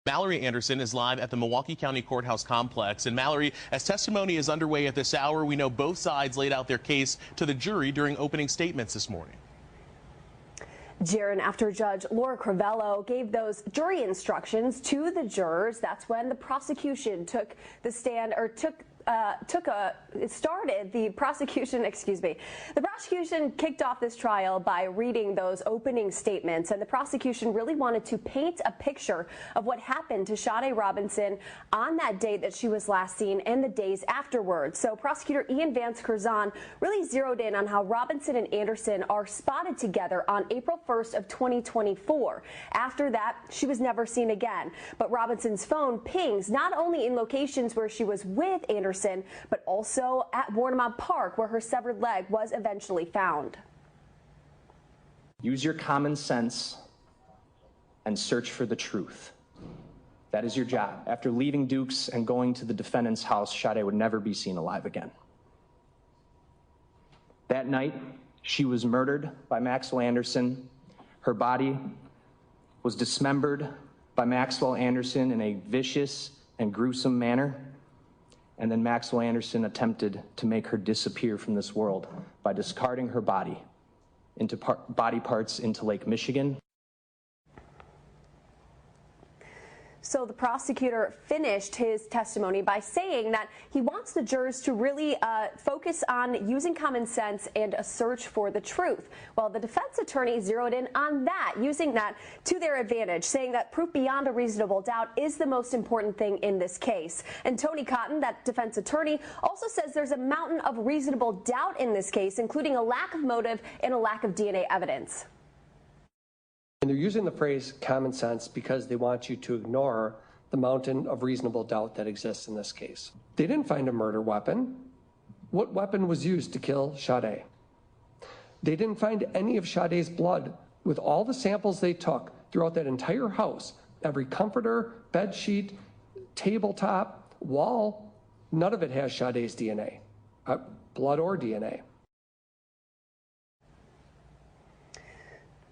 Mallory Anderson is live at the Milwaukee County Courthouse complex. And Mallory, as testimony is underway at this hour, we know both sides laid out their case to the jury during opening statements this morning. Jaron, after Judge Laura Crivello gave those jury instructions to the jurors, that's when the prosecution took the stand, or the prosecution kicked off this trial by reading those opening statements, and the prosecution really wanted to paint a picture of what happened to Sade Robinson on that day that she was last seen and the days afterwards. So prosecutor Ian Vance Curzon really zeroed in on how Robinson and Anderson are spotted together on April 1st of 2024. After that, she was never seen again, but Robinson's phone pings not only in locations where she was with Anderson, but also at Warnemont Park, where her severed leg was eventually found. Use your common sense and search for the truth. That is your job. After leaving Duke's and going to the defendant's house, Sade would never be seen alive again. That night, she was murdered by Maxwell Anderson. Her body was dismembered by Maxwell Anderson in a vicious and gruesome manner. And then Maxwell Anderson attempted to make her disappear from this world by discarding her body into body parts into Lake Michigan. So the prosecutor finished his testimony by saying that he wants the jurors to really focus on using common sense and a search for the truth. Well, the defense attorney zeroed in on that, using that to their advantage, saying that proof beyond a reasonable doubt is the most important thing in this case. And Tony Cotton, that defense attorney, also says there's a mountain of reasonable doubt in this case, including a lack of motive and a lack of DNA evidence. And they're using the phrase common sense because they want you to ignore the mountain of reasonable doubt that exists in this case. They didn't find a murder weapon. What weapon was used to kill Sade? They didn't find any of Sade's blood. With all the samples they took throughout that entire house, every comforter, bed sheet, tabletop, wall, none of it has Sade's DNA, blood or DNA.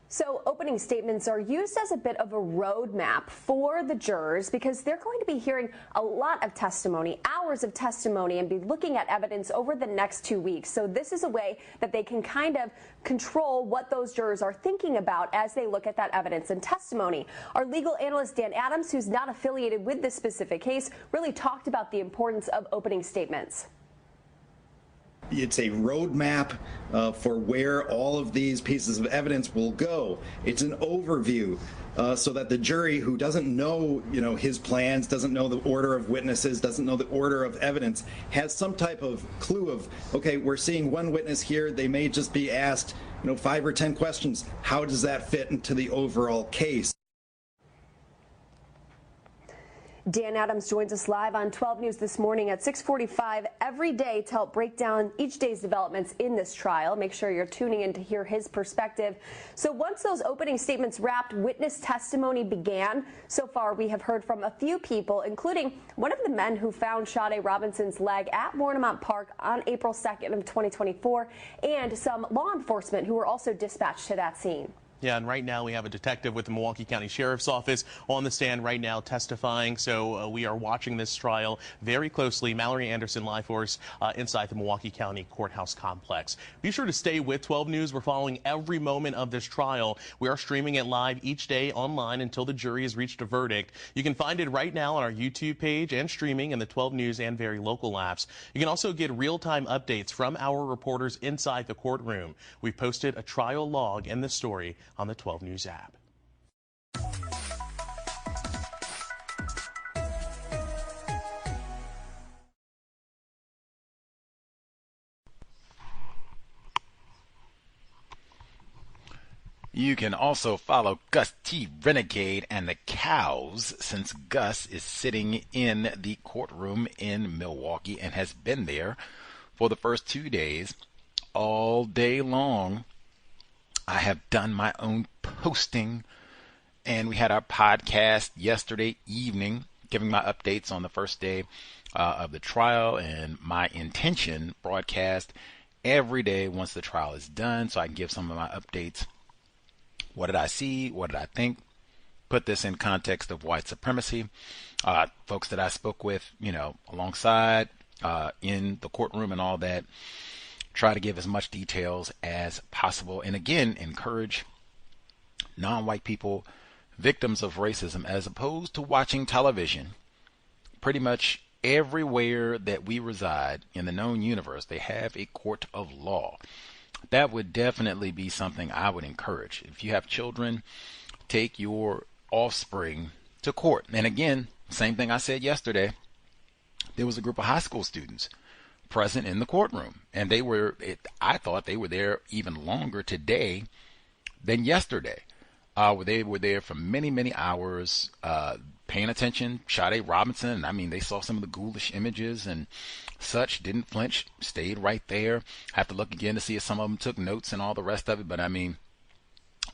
So opening statements are used as a bit of a roadmap for the jurors because they're going to be hearing a lot of testimony, hours of testimony, and be looking at evidence over the next 2 weeks. So this is a way that they can kind of control what those jurors are thinking about as they look at that evidence and testimony. Our legal analyst, Dan Adams, who's not affiliated with this specific case, really talked about the importance of opening statements. It's a roadmap for where all of these pieces of evidence will go. It's an overview so that the jury, who doesn't know, his plans, doesn't know the order of witnesses, doesn't know the order of evidence, has some type of clue of, okay, we're seeing one witness here. They may just be asked, 5 or 10 questions. How does that fit into the overall case? Dan Adams joins us live on 12 News this morning at 6:45 every day to help break down each day's developments in this trial. Make sure you're tuning in to hear his perspective. So once those opening statements wrapped, witness testimony began. So far, we have heard from a few people, including one of the men who found Sade Robinson's leg at Warnemont Park on April 2nd of 2024, and some law enforcement who were also dispatched to that scene. Yeah, and right now we have a detective with the Milwaukee County Sheriff's Office on the stand right now testifying. So we are watching this trial very closely. Mallory Anderson live for us inside the Milwaukee County Courthouse complex. Be sure to stay with 12 News. We're following every moment of this trial. We are streaming it live each day online until the jury has reached a verdict. You can find it right now on our YouTube page and streaming in the 12 News and very local apps. You can also get real-time updates from our reporters inside the courtroom. We've posted a trial log in the story on the 12 News app. You can also follow Gus T. Renegade and the Cows, since Gus is sitting in the courtroom in Milwaukee and has been there for the first 2 days all day long. I have done my own posting, and we had our podcast yesterday evening giving my updates on the first day of the trial, and my intention broadcast every day once the trial is done so I can give some of my updates. What did I see? What did I think? put this in context of white supremacy. Folks that I spoke with, alongside in the courtroom and all that, try to give as much details as possible. And again, encourage non-white people, victims of racism, as opposed to watching television. Pretty much everywhere that we reside in the known universe, they have a court of law. That would definitely be something I would encourage. If you have children, take your offspring to court. And again, same thing I said yesterday. There was a group of high school students present in the courtroom, and I thought they were there even longer today than yesterday. They were there for many, many hours, paying attention. Sade Robinson, they saw some of the ghoulish images and such, didn't flinch, stayed right there. Have to look again to see if some of them took notes and all the rest of it, but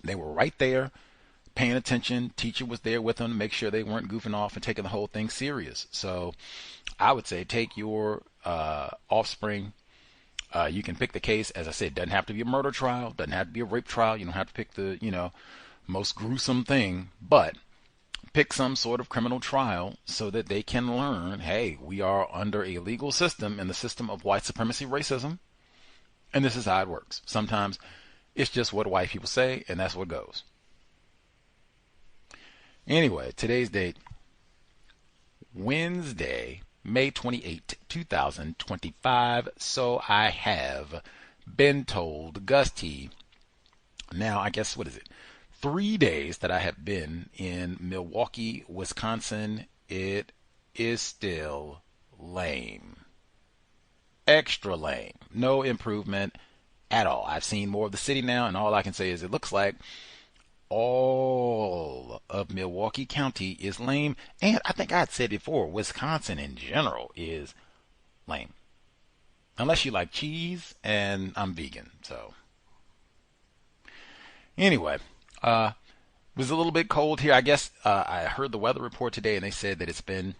they were right there, paying attention. Teacher was there with them to make sure they weren't goofing off and taking the whole thing serious. So I would say take your offspring. You can pick the case. As I said, it doesn't have to be a murder trial, doesn't have to be a rape trial. You don't have to pick the, most gruesome thing, but pick some sort of criminal trial so that they can learn, hey, we are under a legal system, in the system of white supremacy, racism, and this is how it works. Sometimes it's just what white people say, and that's what goes. Anyway, today's date, Wednesday, May 28, 2025. So I have been told, Gus T. Now, I guess, what is it? 3 days that I have been in Milwaukee, Wisconsin. It is still lame. Extra lame. No improvement at all. I've seen more of the city now, and all I can say is it looks like all of Milwaukee County is lame. And I think I'd said before, Wisconsin in general is lame. Unless you like cheese, and I'm vegan, so. Anyway, was a little bit cold here. I guess I heard the weather report today, and they said that it's been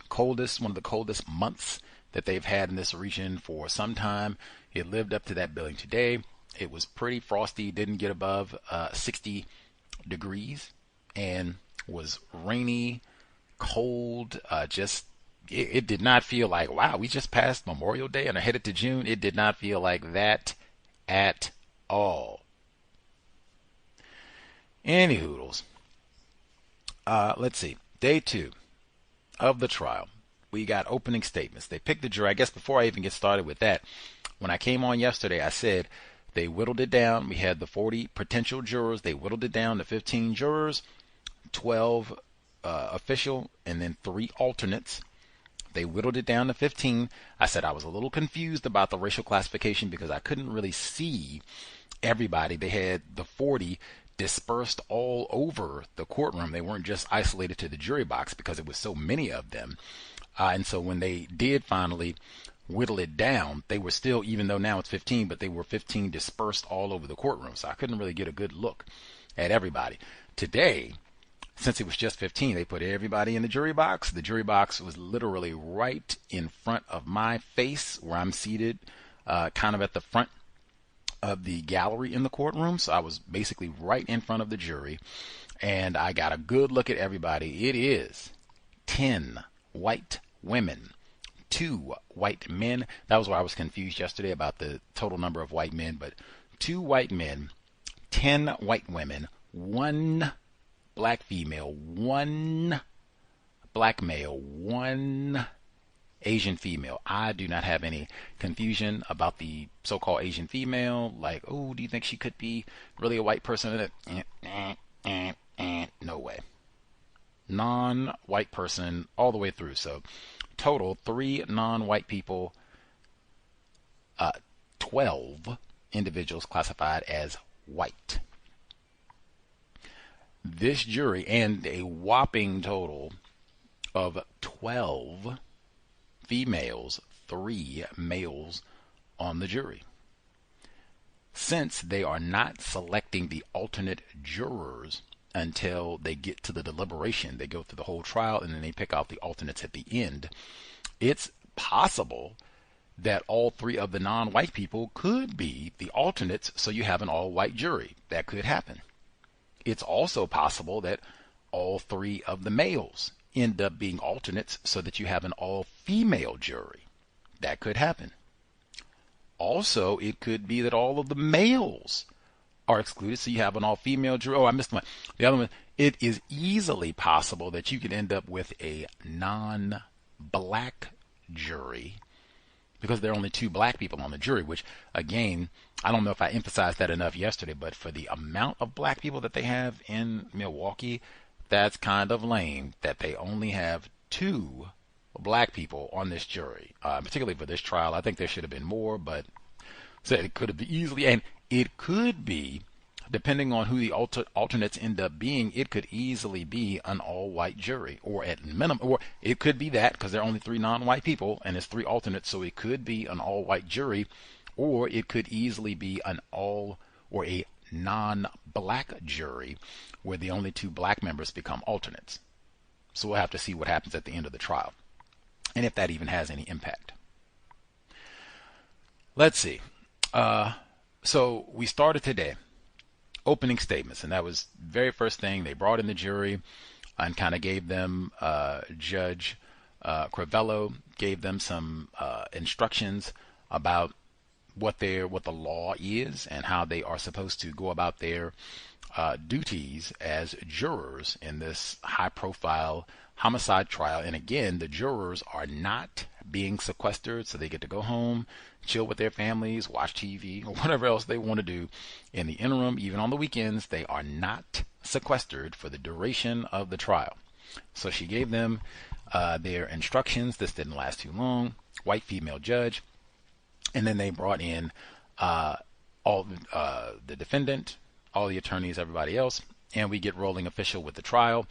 one of the coldest months that they've had in this region for some time. It lived up to that billing today. It was pretty frosty, didn't get above 60 degrees, and was rainy, cold. It did not feel like, wow, we just passed Memorial Day and are headed to June. It did not feel like that at all. Any hoodles. Let's see. Day 2 of the trial. We got opening statements. They picked the jury. I guess before I even get started with that, when I came on yesterday, I said they whittled it down. We had the 40 potential jurors. They whittled it down to 15 jurors, 12 official, and then 3 alternates. They whittled it down to 15. I said I was a little confused about the racial classification because I couldn't really see everybody. They had the 40 dispersed all over the courtroom. They weren't just isolated to the jury box because it was so many of them. And so when they did finally whittle it down, they were still, even though now it's 15, but they were 15 dispersed all over the courtroom. So I couldn't really get a good look at everybody. Today, since it was just 15, they put everybody in the jury box. The jury box was literally right in front of my face where I'm seated, kind of at the front of the gallery in the courtroom. So I was basically right in front of the jury, and I got a good look at everybody. It is 10 white women, 2 white men. That was why I was confused yesterday about the total number of white men, but 2 white men, 10 white women, 1 black female, 1 black male, 1 Asian female. I do not have any confusion about the so-called Asian female. Like, oh, do you think she could be really a white person? No way. Non-white person all the way through. So total 3 non-white people, 12 individuals classified as white. This jury, and a whopping total of 12 females, 3 males on the jury. Since they are not selecting the alternate jurors until they get to the deliberation, they go through the whole trial and then they pick out the alternates at the end, it's possible that all 3 of the non-white people could be the alternates, so you have an all-white jury. That could happen. it's also possible that all three of the males end up being alternates so that you have an all-female jury. That could happen. Also, it could be that all of the males are excluded, so you have an all-female jury. Oh, I missed one. The other one, it is easily possible that you could end up with a non-black jury because there are only 2 black people on the jury, which, again, I don't know if I emphasized that enough yesterday, but for the amount of black people that they have in Milwaukee, that's kind of lame that they only have 2 black people on this jury, particularly for this trial. I think there should have been more, but so it could have been easily, and it could be, depending on who the alternates end up being, it could easily be an all-white jury, or at minimum, or it could be that because there are only 3 non-white people and it's 3 alternates, so it could be an all-white jury, or it could easily be an all or a non-black jury where the only 2 black members become alternates. So we'll have to see what happens at the end of the trial, and if that even has any impact. Let's see. So we started today, opening statements, and that was the very first thing. They brought in the jury and kind of gave them, Judge Crivello gave them some instructions about what the law is and how they are supposed to go about their duties as jurors in this high-profile homicide trial. And again, the jurors are not being sequestered, so they get to go home, chill with their families, watch TV, or whatever else they want to do in the interim. Even on the weekends, they are not sequestered for the duration of the trial. So she gave them their instructions. This didn't last too long. White female judge. And then they brought in all the defendant, all the attorneys, everybody else, and we get rolling official with the trial.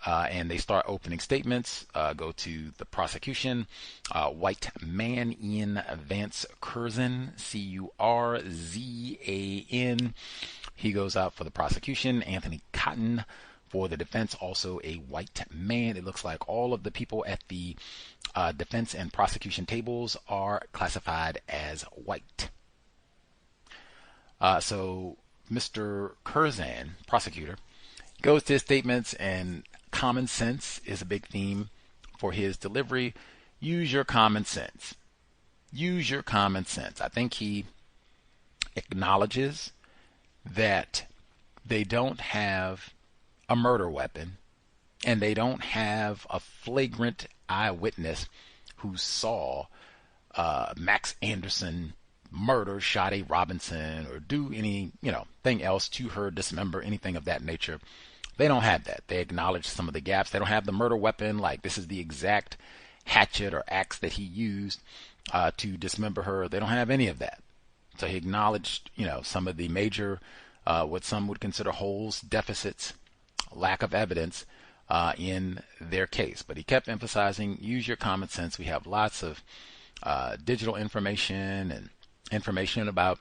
And they start opening statements, go to the prosecution. White man in Vance Curzan, Curzan. He goes out for the prosecution. Anthony Cotton for the defense, also a white man. It looks like all of the people at the defense and prosecution tables are classified as white. So Mr. Curzan, prosecutor, goes to his statements, and common sense is a big theme for his delivery. Use your common sense. Use your common sense. I think he acknowledges that they don't have a murder weapon and they don't have a flagrant eyewitness who saw Max Anderson murder Sade Robinson or do any thing else to her, dismember, anything of that nature. They don't have that. They acknowledge some of the gaps. They don't have the murder weapon, like this is the exact hatchet or axe that he used to dismember her. They don't have any of that. So he acknowledged, some of the major, what some would consider holes, deficits, lack of evidence in their case. But he kept emphasizing, use your common sense. We have lots of digital information and information about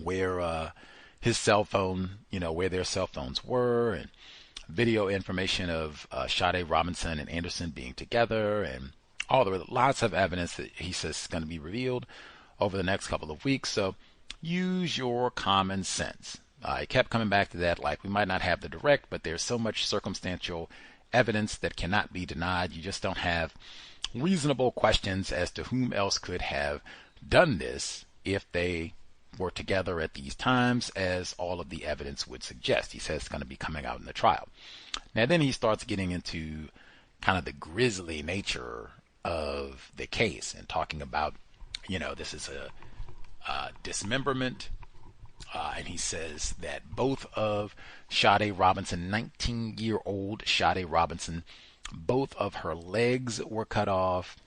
where his cell phone, where their cell phones were, and video information of Sade Robinson and Anderson being together, and lots of evidence that he says is going to be revealed over the next couple of weeks. So use your common sense. I kept coming back to that, like we might not have the direct, but there's so much circumstantial evidence that cannot be denied. You just don't have reasonable questions as to whom else could have done this if they were together at these times, as all of the evidence would suggest. He says it's going to be coming out in the trial. Now then he starts getting into kind of the grisly nature of the case and talking about, this is a dismemberment. And he says that both of Sade Robinson, 19-year-old Sade Robinson, both of her legs were cut off.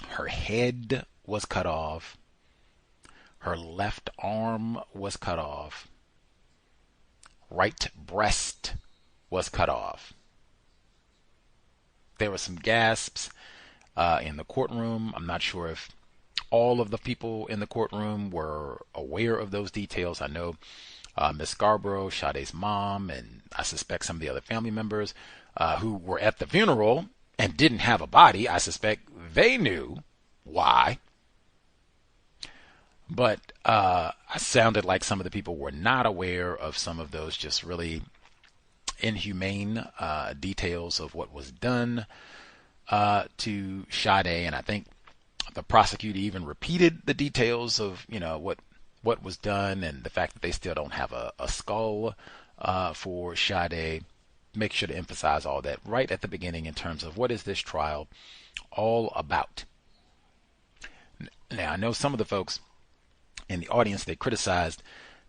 Her head was cut off. Her left arm was cut off. Right breast was cut off. There were some gasps in the courtroom. I'm not sure if all of the people in the courtroom were aware of those details. I know Miss Scarborough, Sade's mom, and I suspect some of the other family members who were at the funeral and didn't have a body. I suspect they knew why. But I sounded like some of the people were not aware of some of those just really inhumane details of what was done to Sade, and I think the prosecutor even repeated the details of what was done, and the fact that they still don't have a skull for Sade. Make sure to emphasize all that right at the beginning in terms of what is this trial all about. Now, I know some of the folks in the audience, they criticized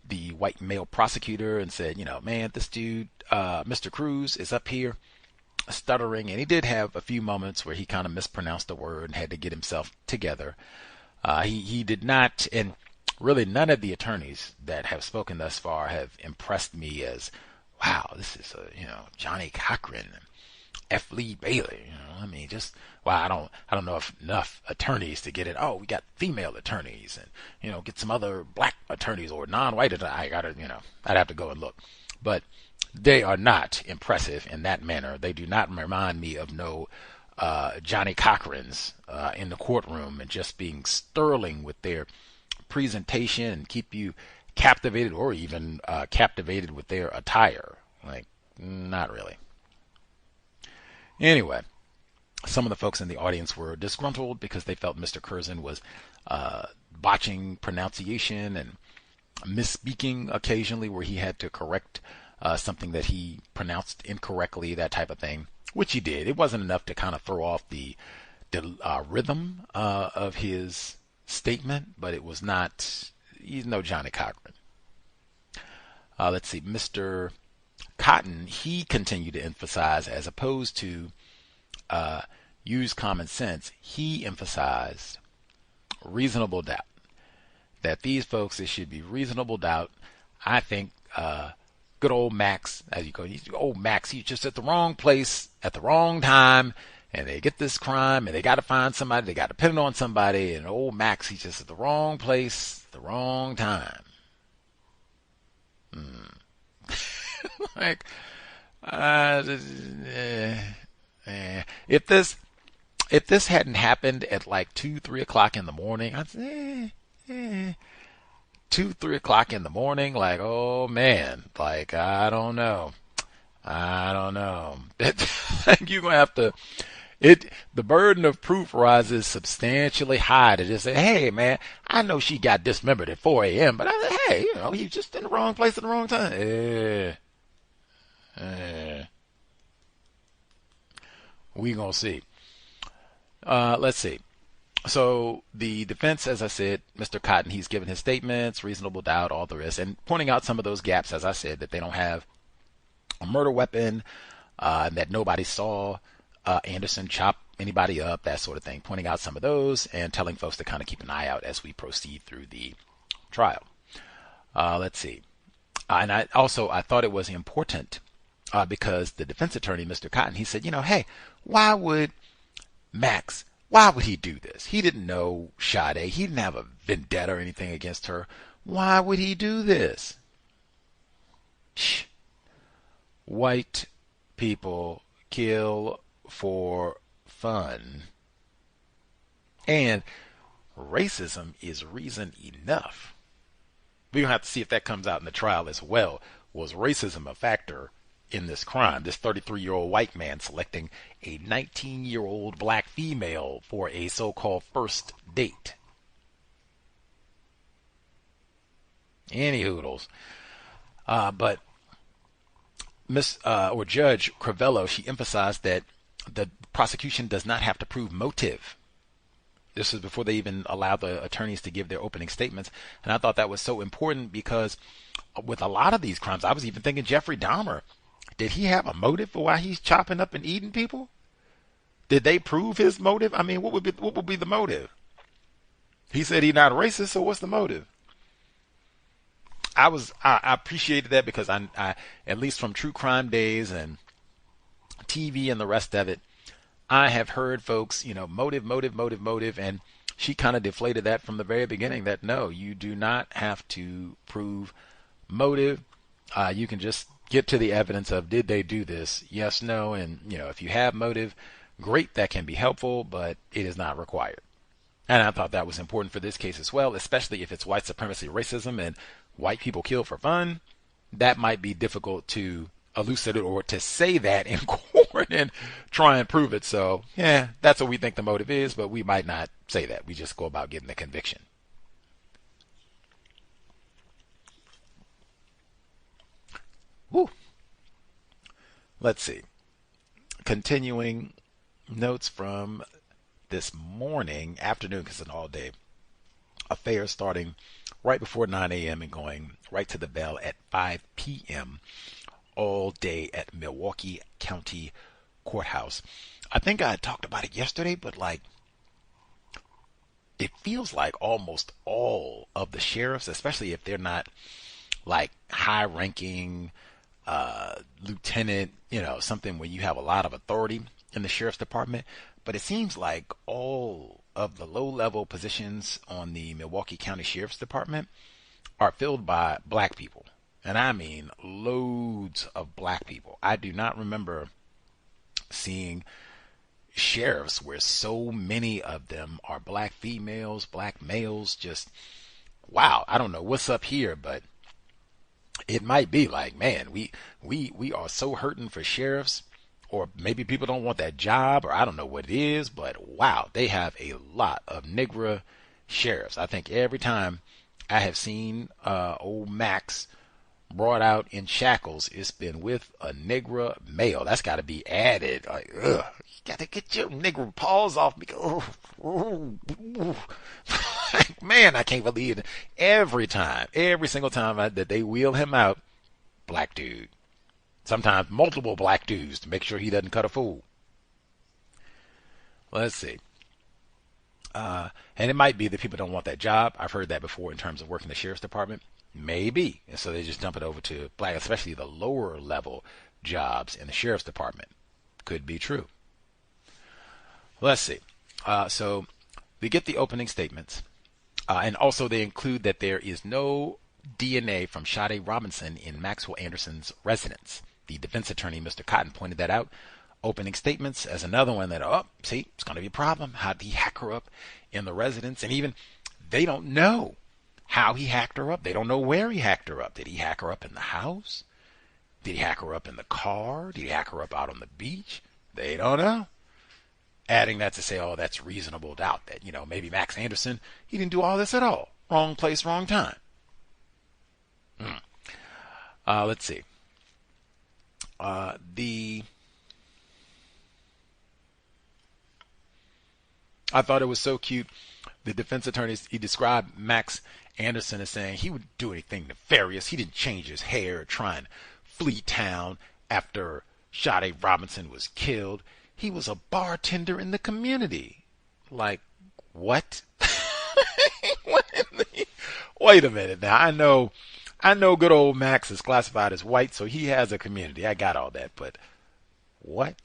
the white male prosecutor and said, man, this dude, Mr. Cruz, is up here stuttering, and he did have a few moments where he kind of mispronounced a word and had to get himself together. He did not, and really none of the attorneys that have spoken thus far have impressed me as, wow, this is Johnny Cochran, F. Lee Bailey. I mean, just I don't know if enough attorneys to get it. Oh, we got female attorneys, and get some other black attorneys or non-white attorneys. I'd have to go and look, but they are not impressive in that manner. They do not remind me of no Johnny Cochrans in the courtroom, and just being sterling with their presentation and keep you captivated, or even captivated with their attire. Like, not really. Anyway, some of the folks in the audience were disgruntled because they felt Mr. Curzon was botching pronunciation and misspeaking occasionally, where he had to correct something that he pronounced incorrectly, that type of thing, which he did. It wasn't enough to kind of throw off the rhythm of his statement, but it was not, he's no Johnny Cochran. Let's see, Mr. Cotton, he continued to emphasize, as opposed to use common sense, he emphasized reasonable doubt. That these folks, it should be reasonable doubt. I think good old Max, as you go, old Max, he's just at the wrong place at the wrong time, and they get this crime, and they got to find somebody, they got to pin it on somebody, and old Max, he's just at the wrong place, the wrong time. Like, if this hadn't happened at like 2-3 o'clock in the morning, I'd say 2-3 o'clock in the morning, like, oh man, like, I don't know. You're gonna have to. The burden of proof rises substantially high to just say, hey man, I know she got dismembered at 4 a.m., but hey, he's just in the wrong place at the wrong time. We gonna see. Let's see. So the defense, as I said, Mr. Cotton, he's given his statements, reasonable doubt, all the rest, and pointing out some of those gaps, as I said, that they don't have a murder weapon, and that nobody saw Anderson chop anybody up, that sort of thing, pointing out some of those and telling folks to kind of keep an eye out as we proceed through the trial. Let's see. And I thought it was important because the defense attorney, Mr. Cotton, he said, hey, why would he do this? He didn't know Sade. He didn't have a vendetta or anything against her. Why would he do this? Shh. White people kill for fun. And racism is reason enough. We're going to have to see if that comes out in the trial as well. Was racism a factor in this crime? This 33-year-old white man selecting a 19-year-old black female for a so-called first date. Any hoodles. But Judge Crivello, she emphasized that the prosecution does not have to prove motive. This is before they even allow the attorneys to give their opening statements. And I thought that was so important because with a lot of these crimes, I was even thinking Jeffrey Dahmer, did he have a motive for why he's chopping up and eating people? Did they prove his motive? I mean, what would be the motive? He said he's not racist, so what's the motive? I appreciated that because I at least from true crime days and TV and the rest of it, I have heard folks, motive, and she kind of deflated that from the very beginning, that no, you do not have to prove motive. You can just get to the evidence of, did they do this? Yes, no, and if you have motive, great, that can be helpful, but it is not required. And I thought that was important for this case as well, especially if it's white supremacy racism and white people killed for fun. That might be difficult to elucidate or to say that in court and try and prove it. So, yeah, that's what we think the motive is, but we might not say that. We just go about getting the conviction. Woo. Let's see. Continuing notes from this afternoon, because it's an all day affair starting right before 9 a.m. and going right to the bell at 5 p.m. all day at Milwaukee County Courthouse. I think I talked about it yesterday, but it feels like almost all of the sheriffs, especially if they're not like high ranking lieutenant, something where you have a lot of authority in the sheriff's department, but it seems like all of the low-level positions on the Milwaukee County Sheriff's Department are filled by black people. And I mean loads of black people. I do not remember seeing sheriffs where so many of them are black females, black males. Just, wow, I don't know what's up here, but it might be like, man, we are so hurting for sheriffs. Or maybe people don't want that job, or I don't know what it is, but wow, they have a lot of Negro sheriffs. I think every time I have seen old Max brought out in shackles, it's been with a Negro male. That's got to be added. Like, ugh, you got to get your Negro paws off me. Man, I can't believe it. Every single time that they wheel him out, black dude. Sometimes multiple black dudes to make sure he doesn't cut a fool. Let's see. And it might be that people don't want that job. I've heard that before in terms of working the sheriff's department. Maybe. And so they just dump it over to black, especially the lower level jobs in the sheriff's department. Could be true. Let's see. So we get the opening statements. And also they include that there is no DNA from Sade Robinson in Maxwell Anderson's residence. The defense attorney, Mr. Cotton, pointed that out. Opening statements as another one that, see, it's going to be a problem. How did he hack her up in the residence? And even they don't know how he hacked her up. They don't know where he hacked her up. Did he hack her up in the house? Did he hack her up in the car? Did he hack her up out on the beach? They don't know. Adding that to say, that's reasonable doubt that, maybe Max Anderson, he didn't do all this at all. Wrong place, wrong time. Let's see. I thought it was so cute. The defense attorney, he described Max Anderson as saying he would do anything nefarious. He didn't change his hair or try and flee town after Sade Robinson was killed. He was a bartender in the community. Like, what? Wait a minute now. I know good old Max is classified as white, so he has a community. I got all that, but what?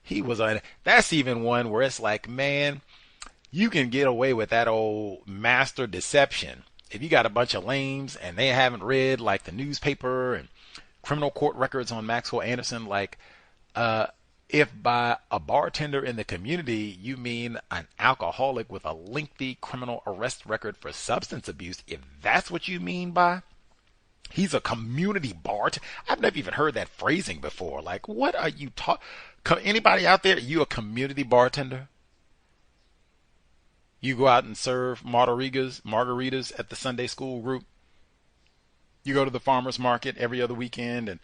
He was that's even one where it's like, man, you can get away with that old master deception. If you got a bunch of lames and they haven't read like the newspaper and criminal court records on Maxwell Anderson, like, if by a bartender in the community, you mean an alcoholic with a lengthy criminal arrest record for substance abuse, if that's what you mean by he's a community bartender, I've never even heard that phrasing before. Like, what are you talking? Anybody out there, you a community bartender? You go out and serve margaritas at the Sunday school group. You go to the farmer's market every other weekend and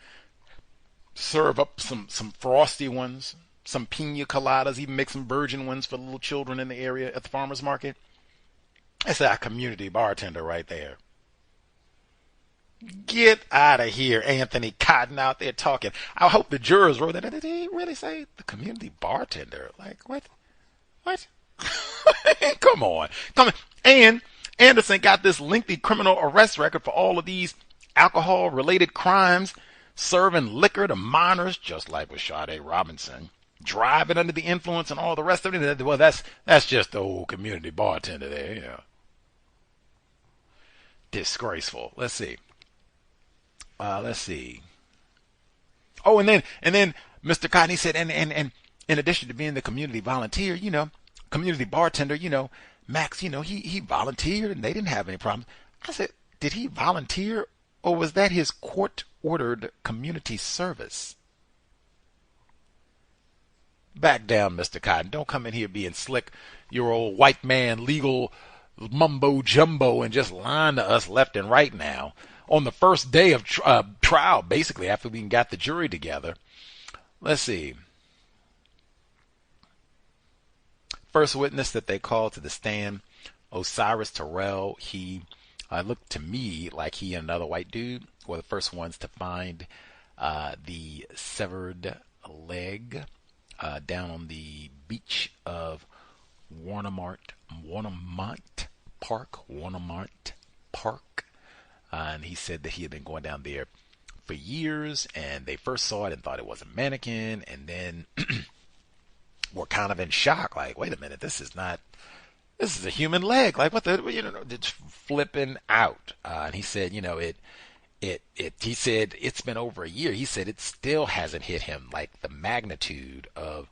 serve up some frosty ones, some pina coladas, even make some virgin ones for little children in the area at the farmer's market. That's a community bartender right there. Get out of here, Anthony Cotton out there talking. I hope the jurors wrote that. Did he really say the community bartender? Like, what? Come on. And Anderson got this lengthy criminal arrest record for all of these alcohol-related crimes, serving liquor to minors, just like with Sade Robinson, driving under the influence and all the rest of it. Well, that's just the old community bartender there, yeah. Disgraceful. Let's see. Oh, and then Mr. Cotton, he said, and in addition to being the community volunteer, community bartender, Max, he volunteered and they didn't have any problems. I said, did he volunteer or was that his court-ordered community service? Back down, Mr. Cotton. Don't come in here being slick, your old white man legal mumbo jumbo, and just lying to us left and right now. On the first day of trial, basically, after we got the jury together. Let's see. First witness that they called to the stand, Osiris Terrell. He looked to me like he and another white dude were the first ones to find the severed leg down on the beach of Warnemont Park. And he said that he had been going down there for years, and they first saw it and thought it was a mannequin, and then were kind of in shock, like, wait a minute, this is a human leg, like what it's flipping out. And he said, he said it's been over a year. He said it still hasn't hit him, like the magnitude of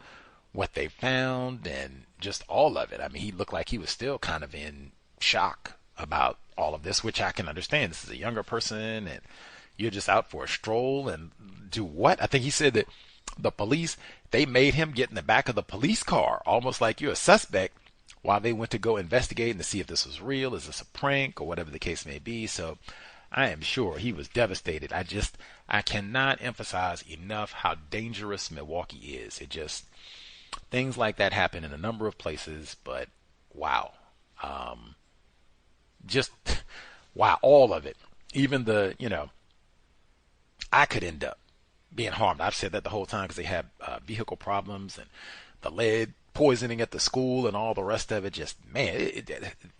what they found and just all of it. I mean, he looked like he was still kind of in shock about all of this, which I can understand. This is a younger person and you're just out for a stroll and do what? I think he said that the police, they made him get in the back of the police car, almost like you're a suspect, while they went to go investigate and to see if this was real, is this a prank, or whatever the case may be. So I am sure he was devastated. I cannot emphasize enough how dangerous Milwaukee is. Things like that happen in a number of places, but wow. Wow, all of it. Even I could end up being harmed. I've said that the whole time because they have vehicle problems and the lead poisoning at the school and all the rest of it. Just, man,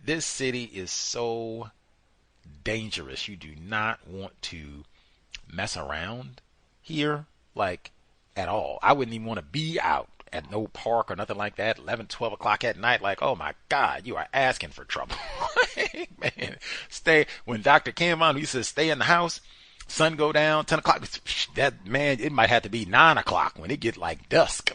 this city is so dangerous. You do not want to mess around here, like, at all. I wouldn't even want to be out at no park or nothing like that, 11, 12 o'clock at night, like, oh my God, you are asking for trouble. Man, when Dr. came on, he says, stay in the house, sun go down, 10 o'clock, that, man, it might have to be 9 o'clock when it get like dusk.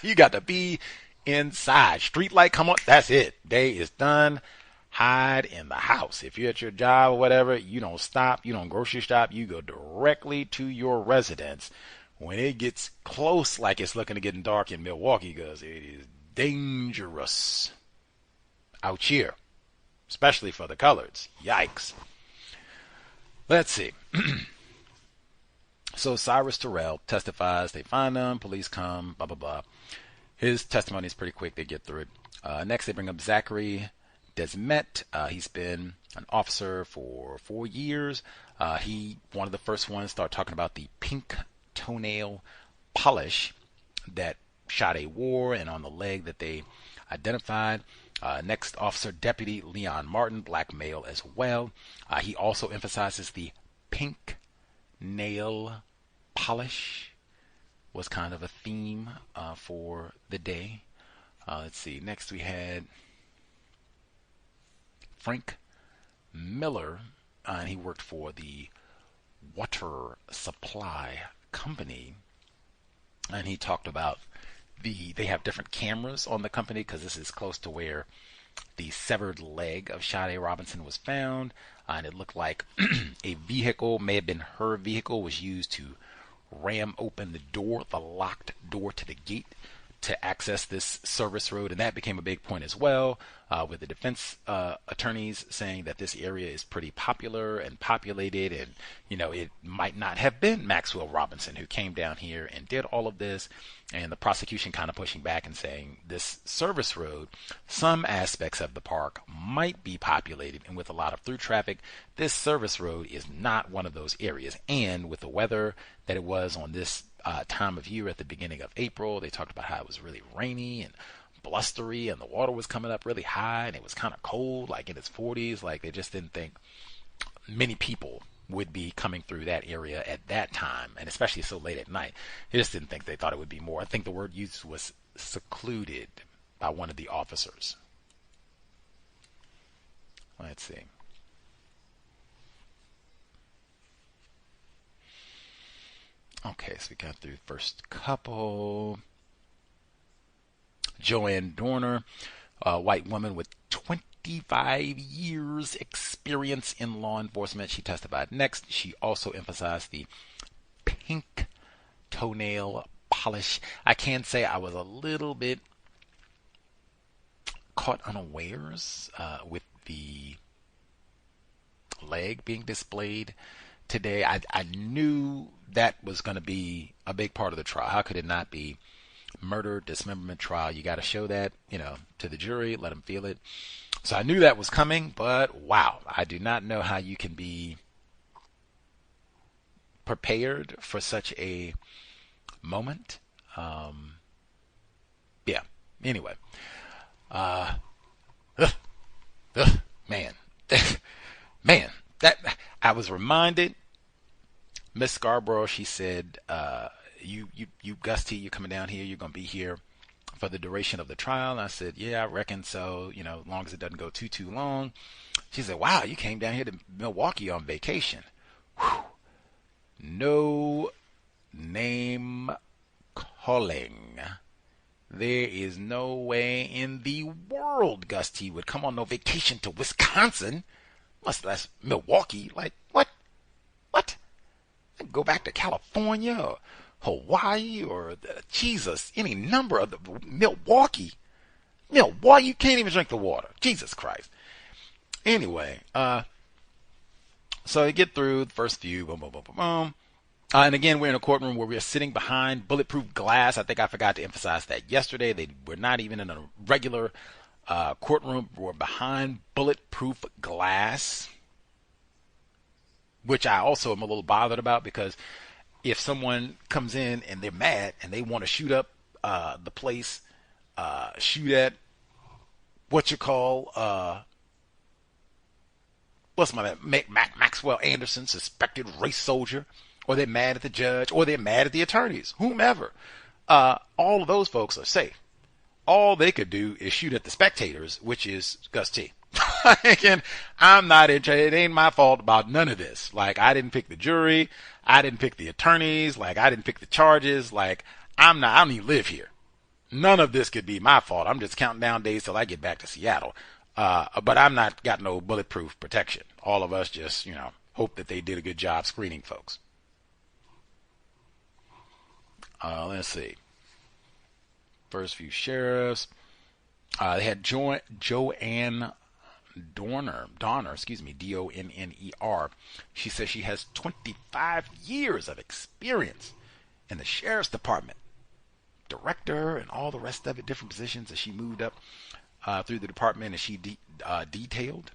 You got to be inside. Street light come on, that's it. Day is done. Hide in the house. If you're at your job or whatever, you don't stop, you don't grocery shop, you go directly to your residence. When it gets close, like it's looking to getting dark in Milwaukee, because it is dangerous out here, especially for the coloreds. Yikes. Let's see. So Cyrus Terrell testifies. They find him. Police come. Blah, blah, blah. His testimony is pretty quick. They get through it. Next, they bring up Zachary Desmet. He's been an officer for 4 years. One of the first ones to start talking about the pink toenail polish that Sade wore and on the leg that they identified. Next, Officer Deputy Leon Martin, black male as well. He also emphasizes the pink nail polish was kind of a theme for the day. Let's see. Next, we had Frank Miller, and he worked for the water supply company, and he talked about they have different cameras on the company because this is close to where the severed leg of Sade Robinson was found, and it looked like a vehicle, may have been her vehicle, was used to ram open the locked door to the gate to access this service road, and that became a big point as well, with the defense attorneys saying that this area is pretty popular and populated, and it might not have been Maxwell Robinson who came down here and did all of this, and the prosecution kind of pushing back and saying this service road, some aspects of the park might be populated, and with a lot of through traffic, this service road is not one of those areas. And with the weather that it was on this time of year at the beginning of April, they talked about how it was really rainy and blustery, and the water was coming up really high, and it was kind of cold, like in its 40s. Like, they just didn't think many people would be coming through that area at that time, and especially so late at night. They just didn't think, they thought it would be more. I think the word used was secluded by one of the officers. Let's see. Okay, so we got through the first couple. Joanne Dorner, a white woman with 25 years experience in law enforcement. She testified next. She also emphasized the pink toenail polish. I can say I was a little bit caught unawares with the leg being displayed today. I knew that was going to be a big part of the trial. How could it not be? Murder, dismemberment trial. You got to show that, to the jury, let them feel it. So I knew that was coming, but wow, I do not know how you can be prepared for such a moment. Yeah. Anyway, man, man, that I was reminded. Miss Scarborough, she said, you Gus T, you're coming down here. You're gonna be here for the duration of the trial. And I said, yeah, I reckon so. As long as it doesn't go too long. She said, wow, you came down here to Milwaukee on vacation. Whew. No name calling. There is no way in the world Gus T would come on no vacation to Wisconsin. Much less Milwaukee. Like, what? What? I'd go back to California or Hawaii or Jesus, any number of the Milwaukee. Milwaukee, you can't even drink the water. Jesus Christ. Anyway, so you get through the first few, boom, boom, boom, boom, boom. And again, we're in a courtroom where we're sitting behind bulletproof glass. I think I forgot to emphasize that yesterday. They were not even in a regular courtroom. We're behind bulletproof glass, which I also am a little bothered about, because if someone comes in and they're mad and they want to shoot up the place, shoot at Maxwell Anderson, suspected race soldier, or they're mad at the judge, or they're mad at the attorneys, whomever. All of those folks are safe. All they could do is shoot at the spectators, which is Gus T. And I'm not interested. It ain't my fault about none of this. Like, I didn't pick the jury. I didn't pick the attorneys. Like, I didn't pick the charges. Like, I don't even live here. None of this could be my fault. I'm just counting down days till I get back to Seattle. But I'm not got no bulletproof protection. All of us just, hope that they did a good job screening folks. Let's see. First few sheriffs. They had Joanne Donner, Donner. She says she has 25 years of experience in the sheriff's department, director, and all the rest of it, different positions as she moved up through the department, and she detailed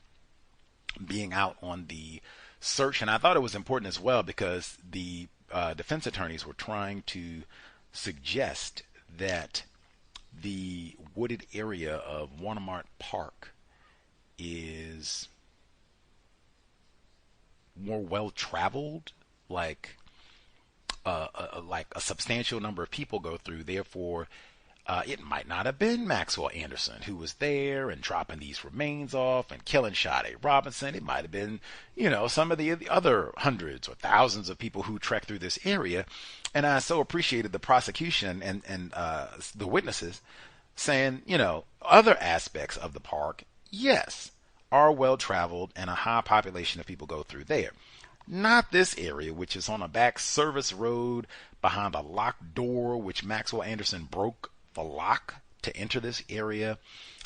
being out on the search. And I thought it was important as well, because the defense attorneys were trying to suggest that the wooded area of Wanamart Park is more well traveled, like a substantial number of people go through. Therefore, it might not have been Maxwell Anderson who was there and dropping these remains off and killing Sade Robinson. It might have been, some of the other hundreds or thousands of people who trek through this area. And I so appreciated the prosecution and the witnesses saying, other aspects of the park, yes, are well traveled and a high population of people go through there. Not this area, which is on a back service road behind a locked door, which Maxwell Anderson broke the lock to enter this area.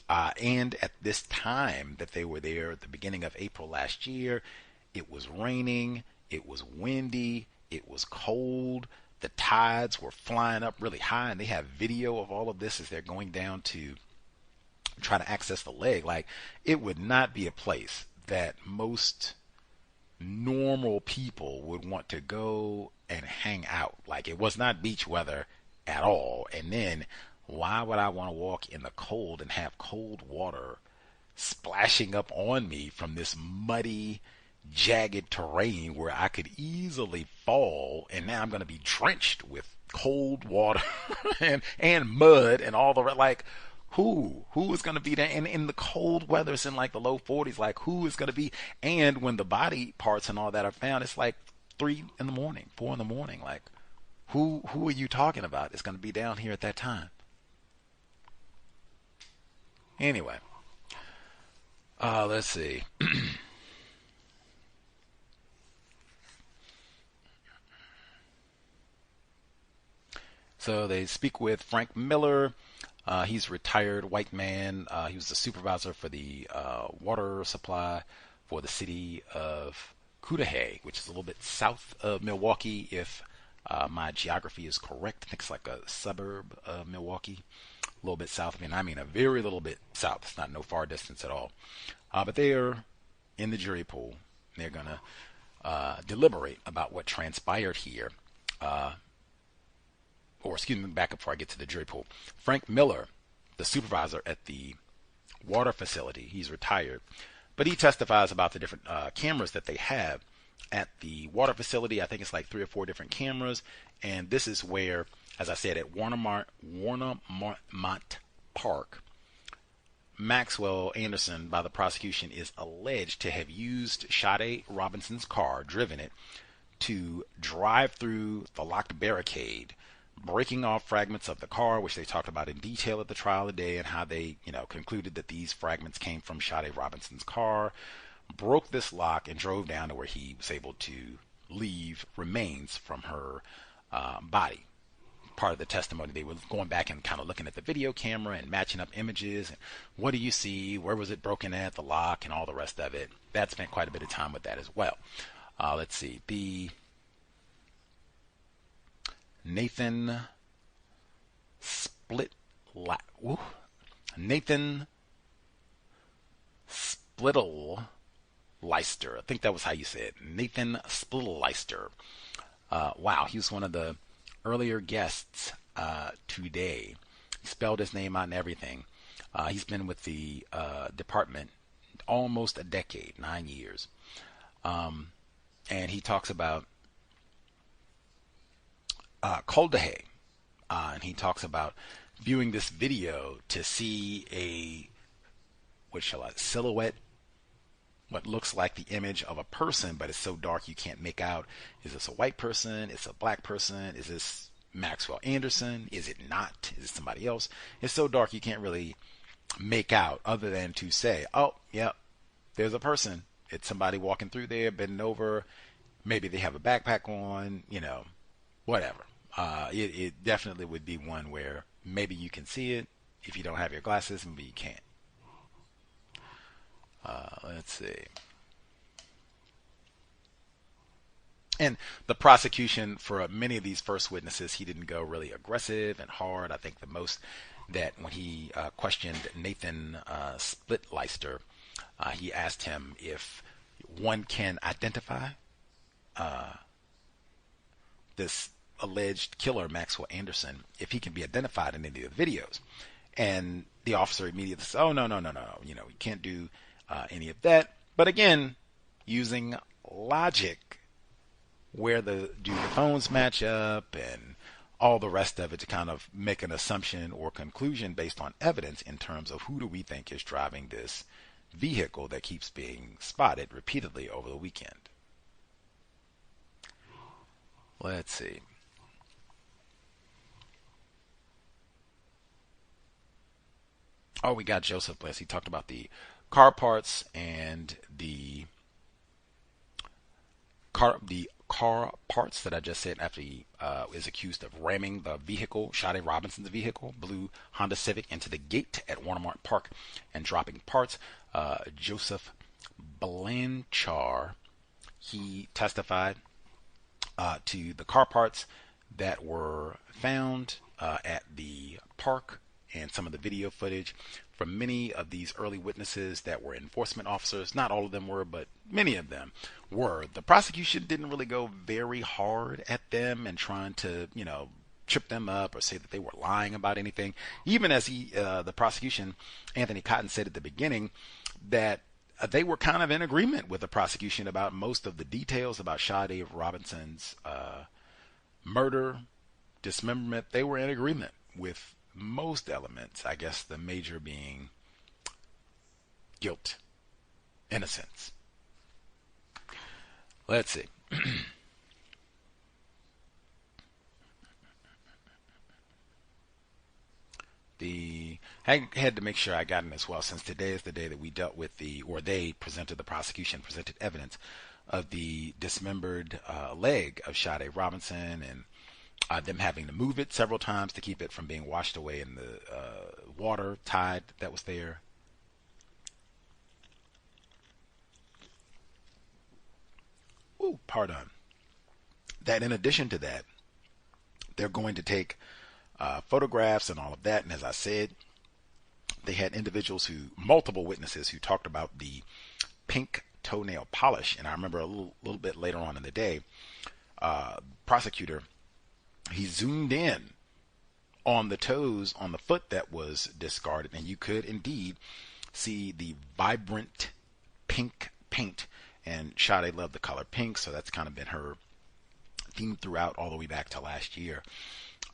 And at this time that they were there at the beginning of April last year, it was raining, it was windy, it was cold. The tides were flying up really high, and they have video of all of this as they're going down to try to access the leg. Like, it would not be a place that most normal people would want to go and hang out. Like, it was not beach weather at all. And then why would I want to walk in the cold and have cold water splashing up on me from this muddy, jagged terrain where I could easily fall, and now I'm going to be drenched with cold water and mud and all the like. Who is going to be there? And in the cold weather, it's in like the low 40s. Like, who is going to be? And when the body parts and all that are found, it's like 3 in the morning, 4 in the morning. Like, who are you talking about? It's going to be down here at that time. Anyway, let's see. So they speak with Frank Miller. He's a retired white man. He was the supervisor for the water supply for the city of C.O.W.S, which is a little bit south of Milwaukee, if my geography is correct. I think it's like a suburb of Milwaukee, a little bit south. I mean a very little bit south. It's not no far distance at all. But they are in the jury pool. They're going to deliberate about what transpired here. Or excuse me, back up before I get to the jury pool. Frank Miller, the supervisor at the water facility, he's retired, but he testifies about the different cameras that they have at the water facility. I think it's like 3 or 4 different cameras, and this is where, as I said, at Warnermont Park, Maxwell Anderson, by the prosecution, is alleged to have used Sade Robinson's car, driven it, to drive through the locked barricade, breaking off fragments of the car, which they talked about in detail at the trial today, and how they, concluded that these fragments came from Sade Robinson's car, broke this lock, and drove down to where he was able to leave remains from her body. Part of the testimony, they were going back and kind of looking at the video camera and matching up images, and what do you see, where was it broken at, the lock, and all the rest of it. That spent quite a bit of time with that as well. Let's see, Nathan Splittle-Leister. I think that was how you say it. Nathan Splittle-Leister. Wow, he was one of the earlier guests today. He spelled his name out and everything. He's been with the department almost a decade, 9 years. And he talks about C.O.W.S, and he talks about viewing this video to see a silhouette, what looks like the image of a person, but it's so dark you can't make out, is this a white person, is it a black person, is this Maxwell Anderson, is it not, is it somebody else? It's so dark you can't really make out, other than to say, oh, yep, there's a person, it's somebody walking through there, bending over, maybe they have a backpack on, whatever. It definitely would be one where maybe you can see it if you don't have your glasses, maybe you can't. Let's see. And the prosecution, for many of these first witnesses, he didn't go really aggressive and hard. I think the most that when he questioned Nathan Splitleister, he asked him if one can identify this alleged killer, Maxwell Anderson, if he can be identified in any of the videos. And the officer immediately said, oh, no, you can't do any of that. But again, using logic, where do the phones match up and all the rest of it, to kind of make an assumption or conclusion based on evidence in terms of who do we think is driving this vehicle that keeps being spotted repeatedly over the weekend. Let's see. Oh, we got Joseph Bliss. He talked about the car parts and the car parts that I just said after he is accused of ramming the vehicle, Sade Robinson's vehicle, blue Honda Civic, into the gate at Warnermont Park and dropping parts. Joseph Blanchard, he testified to the car parts that were found at the park and some of the video footage from many of these early witnesses that were enforcement officers. Not all of them were, but many of them were. The prosecution didn't really go very hard at them and trying to, trip them up or say that they were lying about anything. Even as the prosecution, Anthony Cotton, said at the beginning that they were kind of in agreement with the prosecution about most of the details about Sade Robinson's murder, dismemberment. They were in agreement with most elements, I guess the major being guilt, innocence. Let's see. I had to make sure I got in as well, since today is the day that we dealt with the prosecution presented evidence of the dismembered leg of Sade Robinson, and them having to move it several times to keep it from being washed away in the water tide that was there. Ooh, pardon. That in addition to that, they're going to take photographs and all of that. And as I said, they had multiple witnesses who talked about the pink toenail polish. And I remember a little bit later on in the day, prosecutor, he zoomed in on the toes on the foot that was discarded, and you could indeed see the vibrant pink paint. And Sade loved the color pink, so that's kind of been her theme throughout all the way back to last year.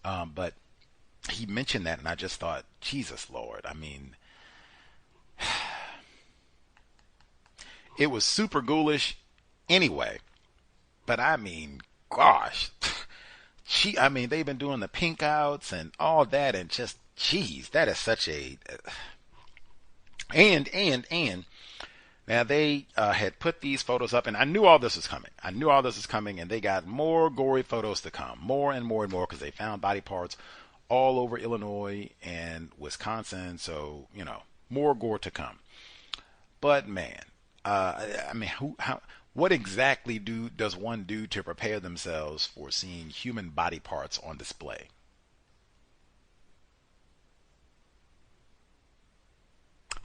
But he mentioned that, and I just thought, Jesus Lord, I mean, it was super ghoulish anyway. But I mean, gosh, they've been doing the pink outs and all that, and just, geez, that is such a, and now they had put these photos up, and I knew all this was coming. And they got more gory photos to come, more and more and more, because they found body parts all over Illinois and Wisconsin. So, more gore to come. But man, what exactly does one do to prepare themselves for seeing human body parts on display?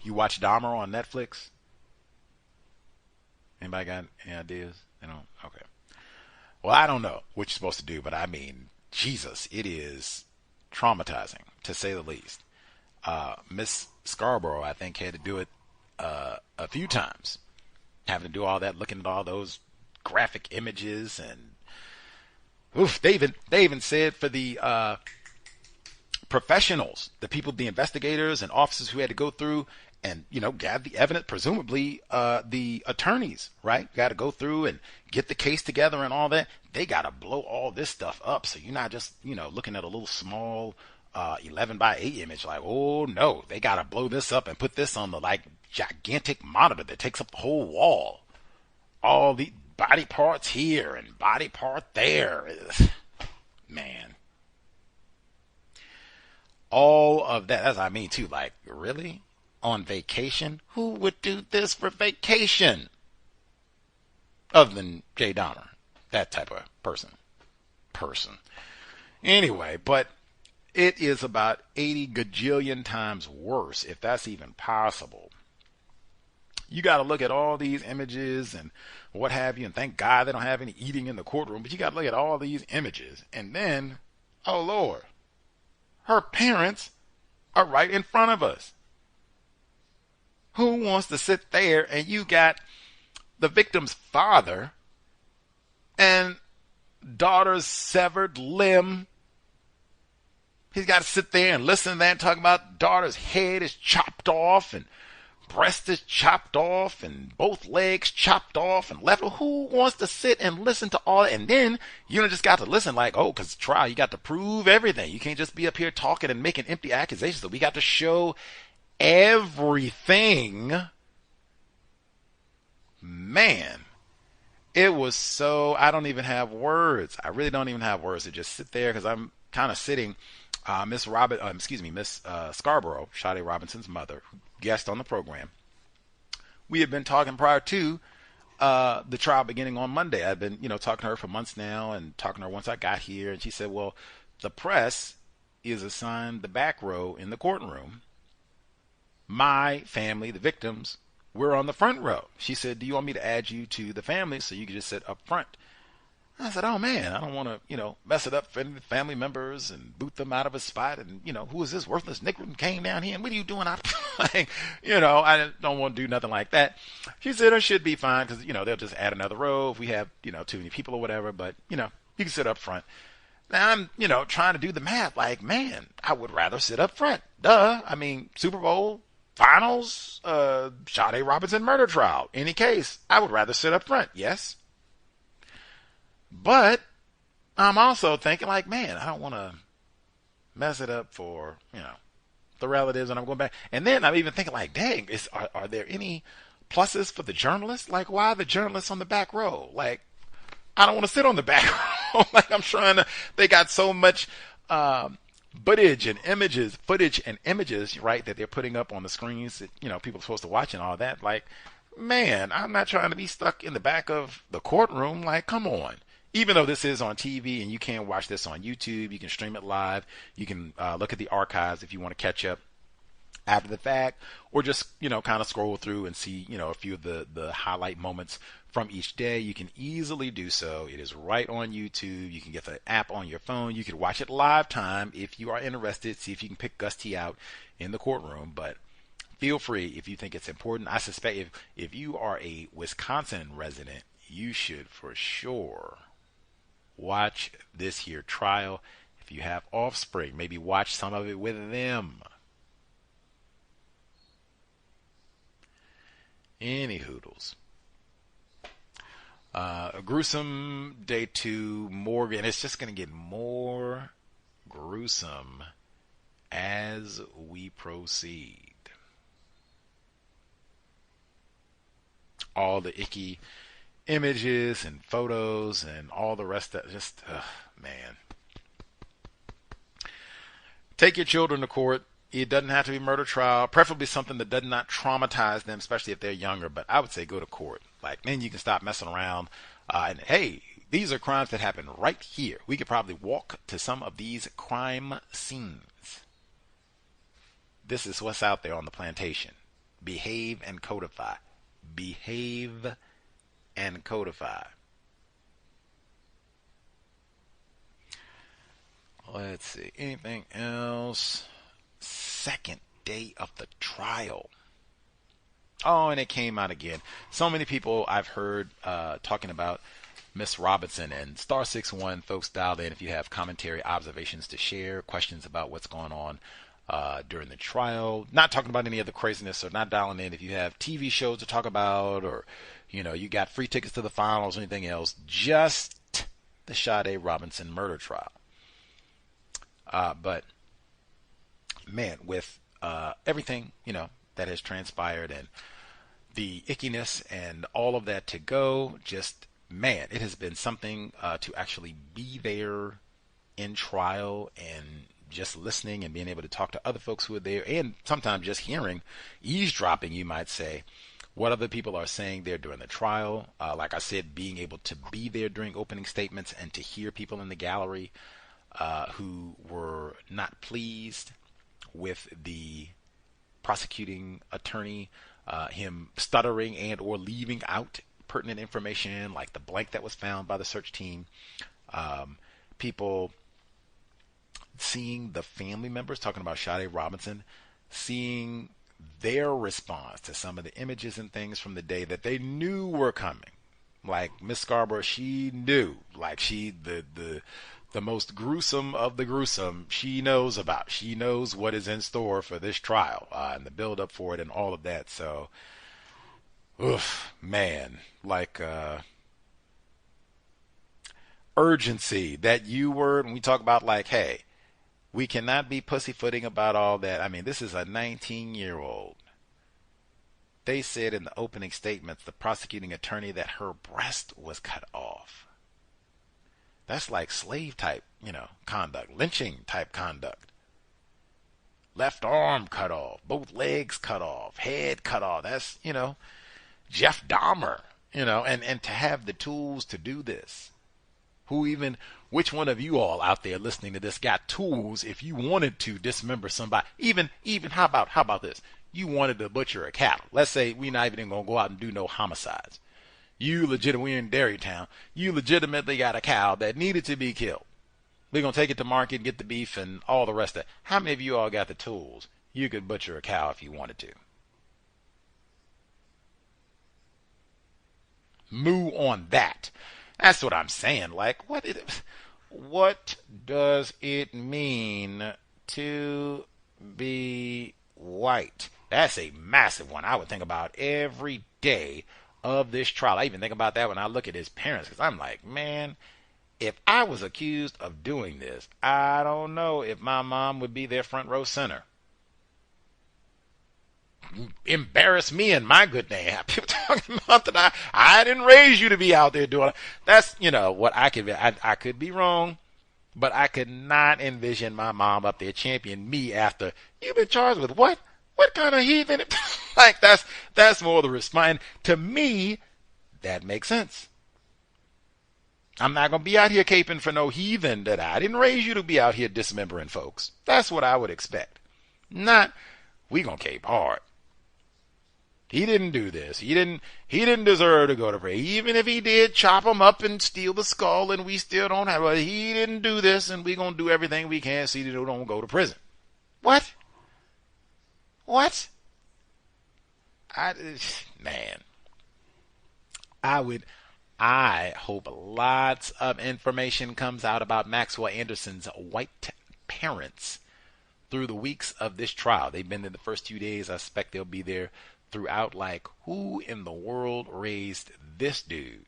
You watch Dahmer on Netflix? Anybody got any ideas? Okay. Well, I don't know what you're supposed to do, but I mean, Jesus, it is traumatizing, to say the least. Miss Scarborough, I think, had to do it a few times, having to do all that, looking at all those graphic images, and oof, they even said for the professionals, the investigators and officers who had to go through and gather the evidence, presumably the attorneys, right, got to go through and get the case together and all that. They got to blow all this stuff up, so you're not just looking at a little small 11 by 8 image like, oh no, they got to blow this up and put this on the gigantic monitor that takes up the whole wall. All the body parts here and body part there. Man, all of that, as I mean too, really? On vacation? Who would do this for vacation? Other than Jay Dahmer. That type of person. Anyway, but it is about 80 gajillion times worse, if that's even possible. You got to look at all these images and what have you, and thank God they don't have any eating in the courtroom, but you got to look at all these images, and then, oh Lord, her parents are right in front of us. Who wants to sit there and you got the victim's father and daughter's severed limb? He's got to sit there and listen to that and talk about daughter's head is chopped off and breast is chopped off and both legs chopped off and left. Who wants to sit and listen to all that? And then you don't just got to listen because trial, you got to prove everything. You can't just be up here talking and making empty accusations. So we got to show everything. Man, it was so, I don't even have words. I really don't even have words to just sit there, because I'm kind of sitting. Miss Scarborough, Sade Robinson's mother, who guest on the program. We had been talking prior to the trial beginning on Monday. I've been, talking to her for months now, and talking to her once I got here, and she said, well, the press is assigned the back row in the courtroom. My family, the victims, we're on the front row. She said, do you want me to add you to the family so you can just sit up front? I said, oh man, I don't want to, mess it up for any family members and boot them out of a spot. And, who is this worthless nigger who came down here? And what are you doing out I don't want to do nothing like that. She said it should be fine because, they'll just add another row if we have, too many people or whatever. But, you can sit up front. Now I'm, trying to do the math. Man, I would rather sit up front. Duh. I mean, Super Bowl finals, Sade Robinson murder trial. Any case, I would rather sit up front. Yes. But I'm also thinking man, I don't want to mess it up for, the relatives, and I'm going back. And then I'm even thinking like, dang, are there any pluses for the journalists? Like, why are the journalists on the back row? Like, I don't want to sit on the back row. Like, I'm trying to, they got so much footage and images, right, that they're putting up on the screens that, people are supposed to watch and all that. Like, man, I'm not trying to be stuck in the back of the courtroom. Like, come on. Even though this is on TV and you can watch this on YouTube, you can stream it live, you can look at the archives if you want to catch up after the fact, or just, kind of scroll through and see, a few of the highlight moments from each day. You can easily do so. It is right on YouTube. You can get the app on your phone. You can watch it live time if you are interested. See if you can pick Gus T out in the courtroom. But feel free if you think it's important. I suspect if you are a Wisconsin resident, you should for sure watch this here trial. If you have offspring, maybe watch some of it with them. Any hoodles. A gruesome day 2, Morgan. It's just going to get more gruesome as we proceed. All the icky images and photos and all the rest of just, man. Take your children to court. It doesn't have to be murder trial, preferably something that does not traumatize them, especially if they're younger. But I would say go to court. Like, then you can stop messing around. And hey, these are crimes that happen right here. We could probably walk to some of these crime scenes. This is what's out there on the plantation. Behave and codify. Behave and codify. Let's see. Anything else? Second day of the trial. Oh, and it came out again. So many people I've heard talking about Miss Robinson, and *61 folks dialed in if you have commentary, observations to share, questions about what's going on during the trial. Not talking about any of the craziness, or not dialing in if you have TV shows to talk about, or you got free tickets to the finals or anything else. Just the Sade Robinson murder trial. But man, with everything that has transpired and the ickiness and all of that to go, just man, it has been something to actually be there in trial and just listening and being able to talk to other folks who are there, and sometimes just hearing, eavesdropping, you might say, what other people are saying there during the trial. Like I said, being able to be there during opening statements and to hear people in the gallery who were not pleased with the prosecuting attorney, him stuttering and or leaving out pertinent information like the blank that was found by the search team. People seeing the family members talking about Sade Robinson, seeing their response to some of the images and things from the day that they knew were coming. Like Miss Scarborough, she knew, like the most gruesome of the gruesome, she knows about. She knows what is in store for this trial and the build up for it and all of that. So, man, like urgency, that U word, when we talk about like, hey, we cannot be pussyfooting about all that. I mean, this is a 19-year-old. They said in the opening statements, the prosecuting attorney, that her breast was cut off. That's like slave type, conduct, lynching type conduct. Left arm cut off, both legs cut off, head cut off. That's, Jeff Dahmer, and to have the tools to do this. Which one of you all out there listening to this got tools if you wanted to dismember somebody? Even how about this? You wanted to butcher a cattle. Let's say we're not even going to go out and do no homicides. We're in Dairytown. You legitimately got a cow that needed to be killed. We're going to take it to market, get the beef and all the rest of it. How many of you all got the tools? You could butcher a cow if you wanted to. Moo on that. That's what I'm saying. Like, what does it mean to be white? That's a massive one I would think about every day of this trial. I even think about that when I look at his parents, because I'm like, man, if I was accused of doing this, I don't know if my mom would be there front row center. embarrass me and my good name. People talking about that I didn't raise you to be out there doing it. That's, what I could be wrong, but I could not envision my mom up there championing me after you've been charged with what? What kind of heathen? Like that's more the response. To me, that makes sense. I'm not going to be out here caping for no heathen that I didn't raise you to be out here dismembering folks. That's what I would expect. Not, we going to cape hard. He didn't do this. He didn't deserve to go to prison. Even if he did chop him up and steal the skull and we still don't have it, he didn't do this and we going to do everything we can so he don't go to prison. What? What? I hope lots of information comes out about Maxwell Anderson's white parents through the weeks of this trial. They've been there the first 2 days. I expect they'll be there throughout. Like, who in the world raised this dude?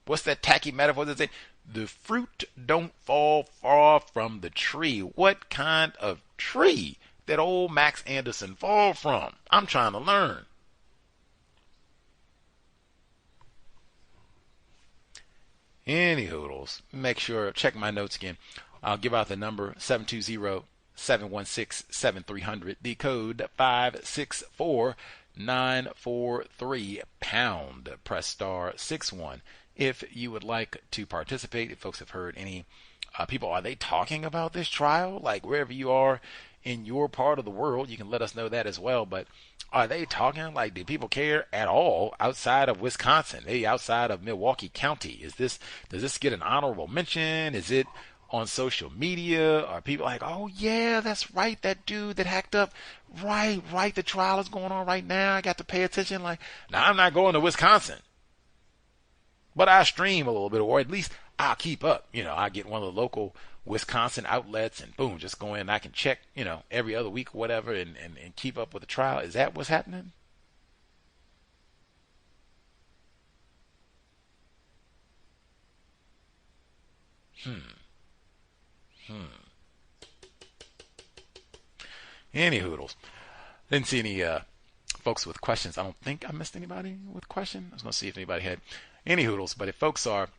What's that tacky metaphor that say? The fruit don't fall far from the tree. What kind of tree did old Max Anderson fall from? I'm trying to learn. Any hoodles, make sure, check my notes again. I'll give out the number 720-716-7300, the code 564943 pound. Press star 61 if you would like to participate. If folks have heard any people, are they talking about this trial? Like wherever you are in your part of the world, you can let us know that as well. But are they talking? Like, do people care at all outside of Wisconsin? Maybe outside of Milwaukee County? Does this get an honorable mention? Is it on social media? Are people like, oh yeah, that's right, that dude that hacked up, right, the trial is going on right now, I got to pay attention. Like, now I'm not going to Wisconsin, but I stream a little bit, or at least I'll keep up. I get one of the local Wisconsin outlets and boom, just go in and I can check, every other week or whatever and keep up with the trial. Is that what's happening? Any hoodles. Didn't see any folks with questions. I don't think I missed anybody with a question. I was going to see if anybody had any hoodles, but if folks are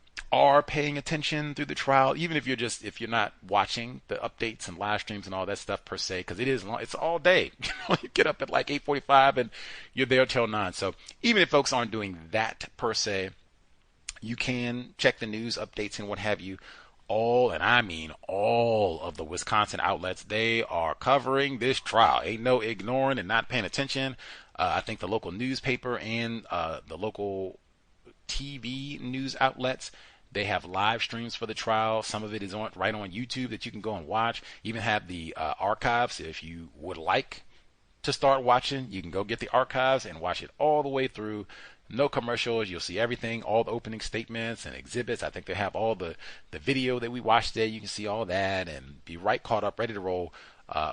paying attention through the trial, even if you're not watching the updates and live streams and all that stuff per se, because it's all day. You get up at like 8:45 and you're there till 9. So even if folks aren't doing that per se, you can check the news updates and what have you. All, and I mean all of the Wisconsin outlets, they are covering this trial. Ain't no ignoring and not paying attention. I think the local newspaper and the local TV news outlets, they have live streams for the trial. Some of it is right on YouTube that you can go and watch. Even have the archives. If you would like to start watching, you can go get the archives and watch it all the way through. No commercials. You'll see everything, all the opening statements and exhibits. I think they have all the video that we watched there. You can see all that and be right caught up, ready to roll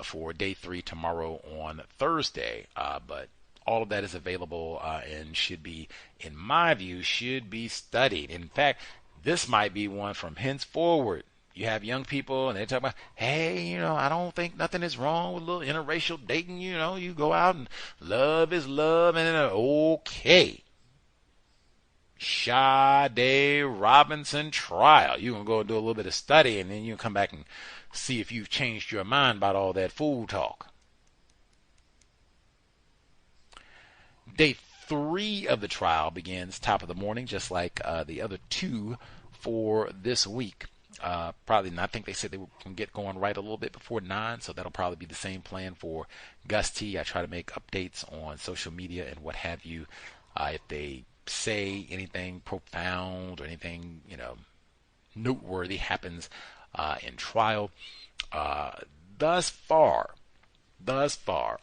for day 3 tomorrow on Thursday. But all of that is available and should be, in my view, should be studied. In fact, this might be one from henceforward. You have young people and they talk about, hey, I don't think nothing is wrong with a little interracial dating. You go out and love is love, and okay. Sade Robinson trial. You're going to go and do a little bit of study, and then you can come back and see if you've changed your mind about all that fool talk. Day 3 of the trial begins top of the morning, just like the other 2 for this week. Probably not. I think they said they were going to get going right a little bit before 9, so that'll probably be the same plan for Gus T. I try to make updates on social media and what have you. If they say anything profound or anything, noteworthy happens in trial. Thus far,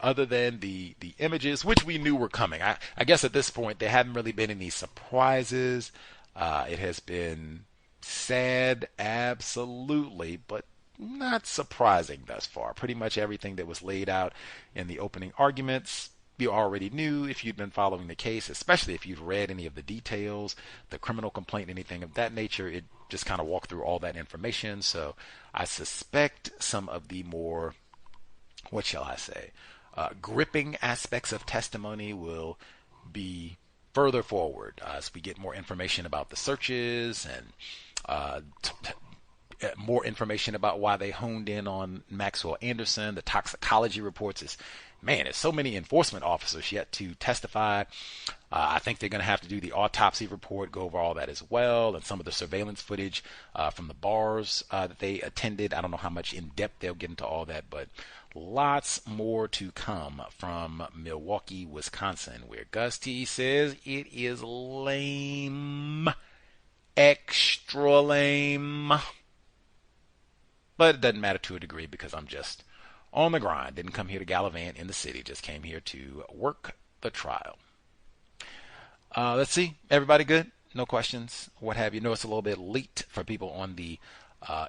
other than the images, which we knew were coming, I guess at this point there haven't really been any surprises. It has been sad, absolutely, but not surprising thus far. Pretty much everything that was laid out in the opening arguments, you already knew if you'd been following the case, especially if you'd read any of the details, the criminal complaint, anything of that nature. It just kind of walked through all that information. So I suspect some of the more, what shall I say, gripping aspects of testimony will be further forward as we get more information about the searches and more information about why they honed in on Maxwell Anderson. The toxicology reports is, man, there's so many enforcement officers yet to testify. I think they're going to have to do the autopsy report, go over all that as well, and some of the surveillance footage from the bars that they attended. I don't know how much in depth they'll get into all that, but lots more to come from Milwaukee, Wisconsin, where Gus T says it is lame, extra lame. But it doesn't matter to a degree because I'm just on the grind. Didn't come here to gallivant in the city. Just came here to work the trial. Let's see. Everybody good? No questions? What have you? Know it's a little bit late for people on the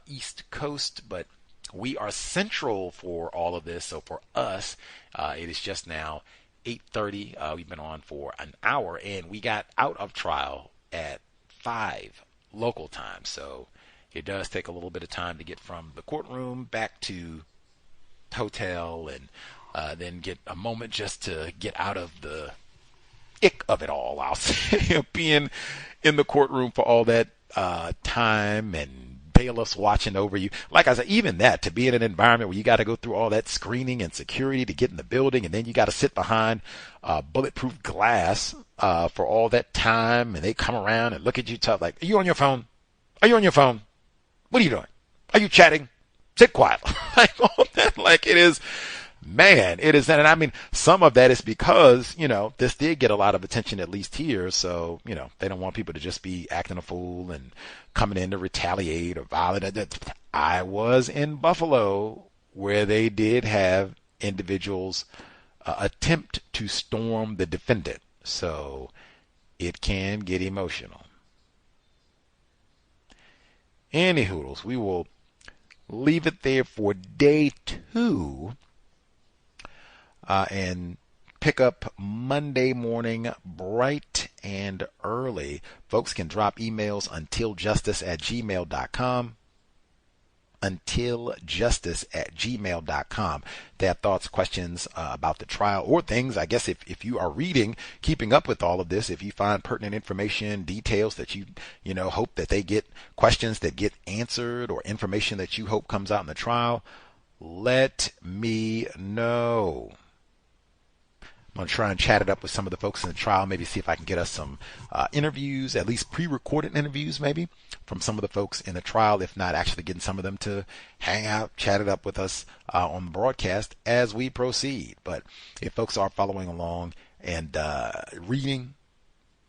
East Coast, but we are central for all of this. So for us, it is just now 8:30. We've been on for an hour, and we got out of trial at 5 local time. So it does take a little bit of time to get from the courtroom back to hotel and then get a moment just to get out of the ick of it all. I'll say being in the courtroom for all that time and bailiffs watching over you. Like I said, even that, to be in an environment where you got to go through all that screening and security to get in the building, and then you got to sit behind bulletproof glass for all that time, and they come around and look at you tough like, are you on your phone? Are you on your phone? What are you doing? Are you chatting? Sit quiet. Like all that, like it is, man, it is that. And I mean, some of that is because, this did get a lot of attention, at least here. So, they don't want people to just be acting a fool and coming in to retaliate or violate. I was in Buffalo where they did have individuals attempt to storm the defendant. So it can get emotional. Any hoodles, we will leave it there for day 2 and pick up Monday morning bright and early. Folks can drop emails untiljustice@gmail.com. untiljustice@gmail.com. They have thoughts, questions about the trial, or things, I guess, if you are reading, keeping up with all of this, if you find pertinent information, details that you hope that they get, questions that get answered, or information that you hope comes out in the trial, let me know. I'm going to try and chat it up with some of the folks in the trial, maybe see if I can get us some interviews, at least pre-recorded interviews maybe, from some of the folks in the trial, if not actually getting some of them to hang out, chat it up with us on the broadcast as we proceed. But if folks are following along and reading,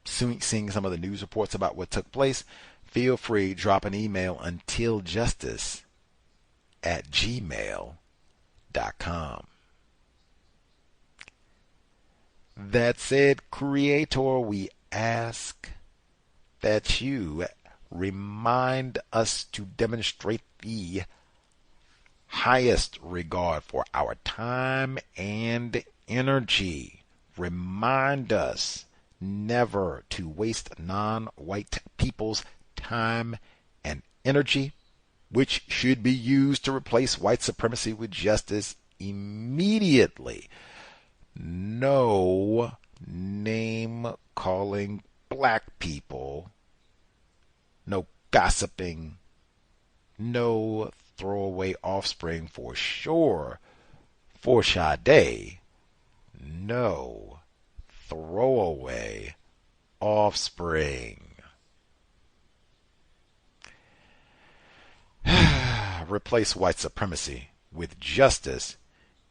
seeing some of the news reports about what took place, feel free, drop an email untiljustice@gmail.com. That said, Creator, we ask that you remind us to demonstrate the highest regard for our time and energy. Remind us never to waste non-white people's time and energy, which should be used to replace white supremacy with justice immediately. No name calling black people, no gossiping, no throwaway offspring for sure. For Sade, no throwaway offspring. Replace white supremacy with justice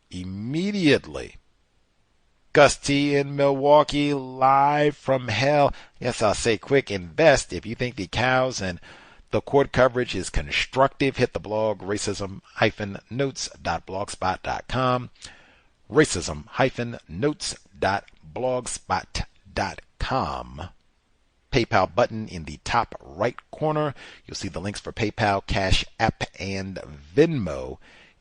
immediately. Gus T in Milwaukee, live from hell. Yes, I'll say quick, invest. If you think the cows and the court coverage is constructive, hit the blog racism-notes.blogspot.com. racism-notes.blogspot.com. PayPal button in the top right corner. You'll see the links for PayPal, Cash App, and Venmo.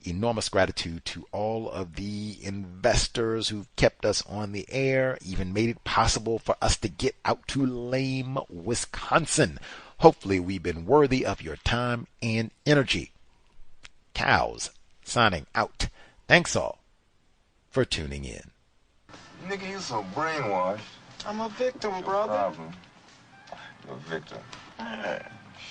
Enormous gratitude to all of the investors who've kept us on the air, even made it possible for us to get out to lame Wisconsin. Hopefully we've been worthy of your time and energy. Cows signing out. Thanks all for tuning in. Nigga, you so brainwashed. I'm a victim, brother. Problem. You're a victim. Yeah.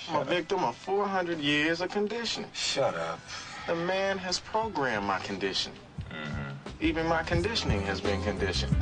I'm a victim of 400 years of conditioning. Shut up. The man has programmed my condition. Even my conditioning has been conditioned.